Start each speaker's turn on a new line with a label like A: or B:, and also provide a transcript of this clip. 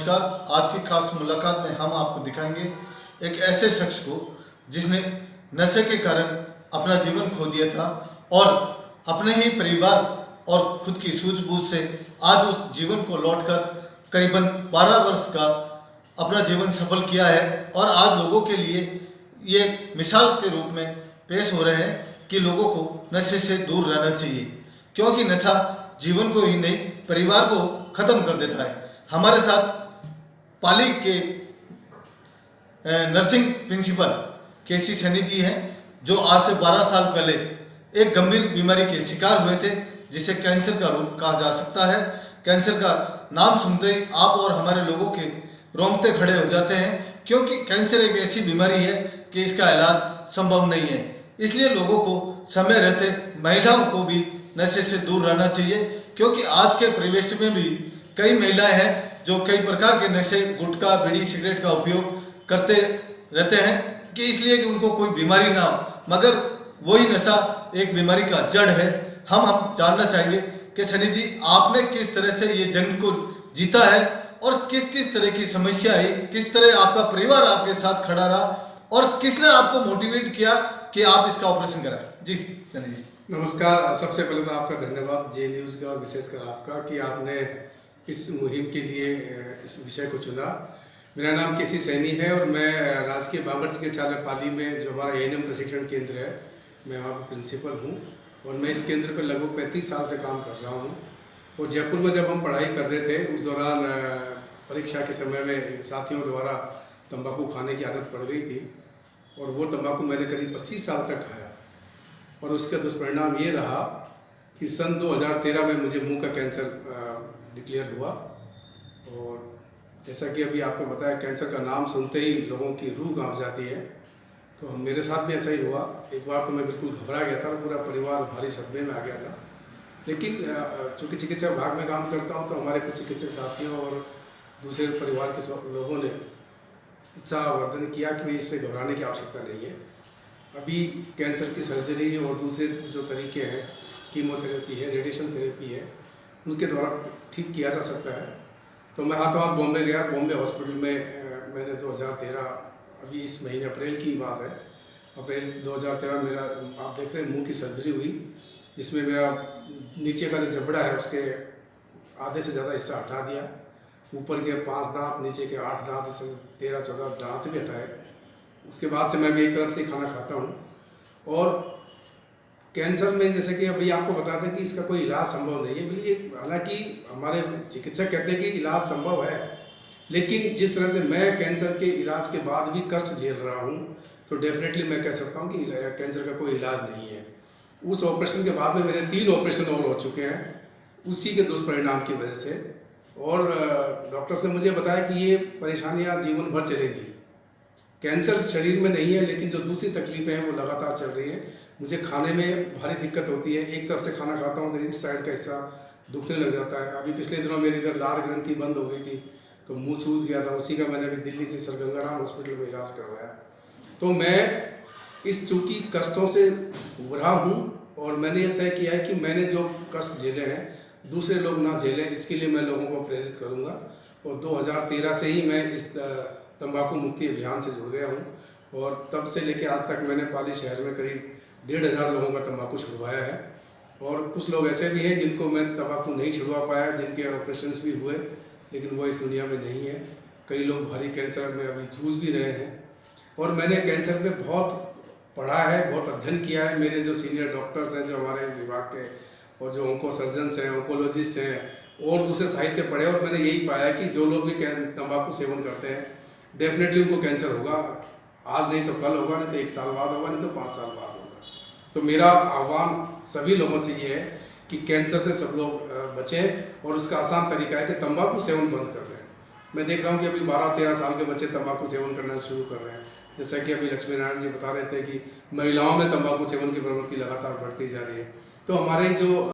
A: नमस्कार। आज की खास मुलाकात में हम आपको दिखाएंगे एक ऐसे शख्स को जिसने नशे के कारण अपना जीवन खो दिया था और अपने ही परिवार और खुद की सूझबूझ से आज उस जीवन को लौटकर करीबन 12 वर्ष का अपना जीवन सफल किया है और आज लोगों के लिए ये मिसाल के रूप में पेश हो रहे हैं कि लोगों को नशे से दूर रहना चाहिए, क्योंकि नशा जीवन को ही नहीं परिवार को ख़त्म कर देता है। हमारे साथ पाली के नर्सिंग प्रिंसिपल केसी सैनी जी हैं, जो आज से 12 साल पहले एक गंभीर बीमारी के शिकार हुए थे जिसे कैंसर का रूप कहा जा सकता है। कैंसर का नाम सुनते ही आप और हमारे लोगों के रोंगटे खड़े हो जाते हैं, क्योंकि कैंसर एक ऐसी बीमारी है कि इसका इलाज संभव नहीं है। इसलिए लोगों को समय रहते महिलाओं को भी नशे से दूर रहना चाहिए, क्योंकि आज के परिवेश में भी कई महिलाएं हैं जो कई प्रकार के नशे, गुटखा, बीड़ी, सिगरेट का उपयोग करते रहते हैं कि इसलिए कि उनको कोई बीमारी ना हो, मगर वही नशा एक बीमारी का जड़ है। हम जानना चाहेंगे कि सनी जी, आपने किस तरह से ये जंग को जीता है और किस किस तरह की समस्या आई, किस तरह आपका परिवार आपके साथ खड़ा रहा और किसने आपको मोटिवेट किया कि आप इसका ऑपरेशन कराएं। जी सनी जी।
B: नमस्कार। सबसे पहले तो आपका धन्यवाद जे न्यूज़ का और विशेषकर आपका कि आपने इस मुहिम के लिए इस विषय को चुना। मेरा नाम केसी सैनी है और मैं राजकीय बाबर चिकित्सालय पाली में जो हमारा एएनएम प्रशिक्षण केंद्र है, मैं वहाँ पर प्रिंसिपल हूँ और मैं इस केंद्र पर लगभग 35 साल से काम कर रहा हूँ। और जयपुर में जब हम पढ़ाई कर रहे थे उस दौरान परीक्षा के समय में साथियों द्वारा तंबाकू खाने की आदत पड़ गई थी और वो तंबाकू मैंने करीब 25 साल तक खाया और उसका दुष्परिणाम ये रहा कि सन 2013 में मुझे मुंह का कैंसर डिक्लेयर हुआ। और जैसा कि अभी आपको बताया, कैंसर का नाम सुनते ही लोगों की रूह कांप जाती है, तो मेरे साथ भी ऐसा ही हुआ। एक बार तो मैं बिल्कुल घबरा गया था और पूरा परिवार भारी सदमे में आ गया था। लेकिन चूँकि चिकित्सा विभाग में काम करता हूँ तो हमारे कुछ चिकित्सक साथियों और दूसरे परिवार के लोगों ने उत्साहवर्धन किया कि इससे घबराने की आवश्यकता नहीं है। अभी कैंसर की सर्जरी और दूसरे जो तरीके हैं, कीमोथेरेपी है, रेडिएशन थेरेपी है, उनके द्वारा ठीक किया जा सकता है। तो मैं हाथों हाथ बॉम्बे गया। बॉम्बे हॉस्पिटल में मैंने 2013, अभी इस महीने अप्रैल की बात है, अप्रैल 2013 मेरा, आप देख रहे हैं, मुंह की सर्जरी हुई, जिसमें मेरा नीचे का जो जबड़ा है उसके आधे से ज़्यादा हिस्सा हटा दिया। ऊपर के 5 दांत, नीचे के 8 दांत, इससे 13-14 दांत भी हटाए। उसके बाद से मैं भी एक तरफ से खाना खाता हूँ। और कैंसर में जैसे कि अभी आपको बता दें कि इसका कोई इलाज संभव नहीं है। बोलिए, हालांकि हमारे चिकित्सक कहते हैं कि इलाज संभव है, लेकिन जिस तरह से मैं कैंसर के इलाज के बाद भी कष्ट झेल रहा हूँ, तो डेफिनेटली मैं कह सकता हूँ कि कैंसर का कोई इलाज नहीं है। उस ऑपरेशन के बाद में मेरे 3 ऑपरेशन और हो चुके हैं उसी के दुष्परिणाम की वजह से। और डॉक्टर्स ने मुझे बताया कि ये परेशानियाँ जीवन भर चलेगी। कैंसर शरीर में नहीं है, लेकिन जो दूसरी तकलीफें हैं वो लगातार चल रही हैं। मुझे खाने में भारी दिक्कत होती है। एक तरफ से खाना खाता हूँ तो इस साइड का हिस्सा दुखने लग जाता है। अभी पिछले दिनों मेरी इधर लार ग्रंथि बंद हो गई थी तो मुंह सूज गया था। उसी का मैंने अभी दिल्ली के सर गंगाराम हॉस्पिटल में इलाज करवाया। तो मैं इस चूँकि कष्टों से उभरा हूँ और मैंने ये तय किया है कि मैंने जो कष्ट झेले हैं दूसरे लोग ना झेलें, इसके लिए मैं लोगों को प्रेरित करूँगा। और 2013 से ही मैं इस तंबाकू मुक्ति अभियान से जुड़ गया हूँ और तब से लेकर आज तक मैंने पाली शहर में करीब 1,500 लोगों का तंबाकू छुड़वाया है। और कुछ लोग ऐसे भी हैं जिनको मैं तंबाकू नहीं छुड़वा पाया, जिनके ऑपरेशंस भी हुए लेकिन वो इस दुनिया में नहीं है। कई लोग भारी कैंसर में अभी जूझ भी रहे हैं। और मैंने कैंसर पे बहुत पढ़ा है, बहुत अध्ययन किया है। मेरे जो सीनियर डॉक्टर्स हैं, जो हमारे विभाग के, और जो ऑन्को सर्जन्स हैं, ऑन्कोलॉजिस्ट हैं और दूसरे साहित्य पढ़े, और मैंने यही पाया कि जो लोग भी तंबाकू सेवन करते हैं डेफिनेटली उनको कैंसर होगा। आज नहीं तो कल होगा, नहीं तो 1 साल बाद होगा, नहीं तो 5 साल बाद होगा। तो मेरा आह्वान सभी लोगों से ये है कि कैंसर से सब लोग बचें और उसका आसान तरीका है कि तंबाकू सेवन बंद कर दें। मैं देख रहा हूँ कि अभी 12-13 साल के बच्चे तंबाकू सेवन करना शुरू कर रहे हैं। जैसा कि अभी लक्ष्मी नारायण जी बता रहे थे कि महिलाओं में तंबाकू सेवन की प्रवृत्ति लगातार बढ़ती जा रही है। तो हमारे जो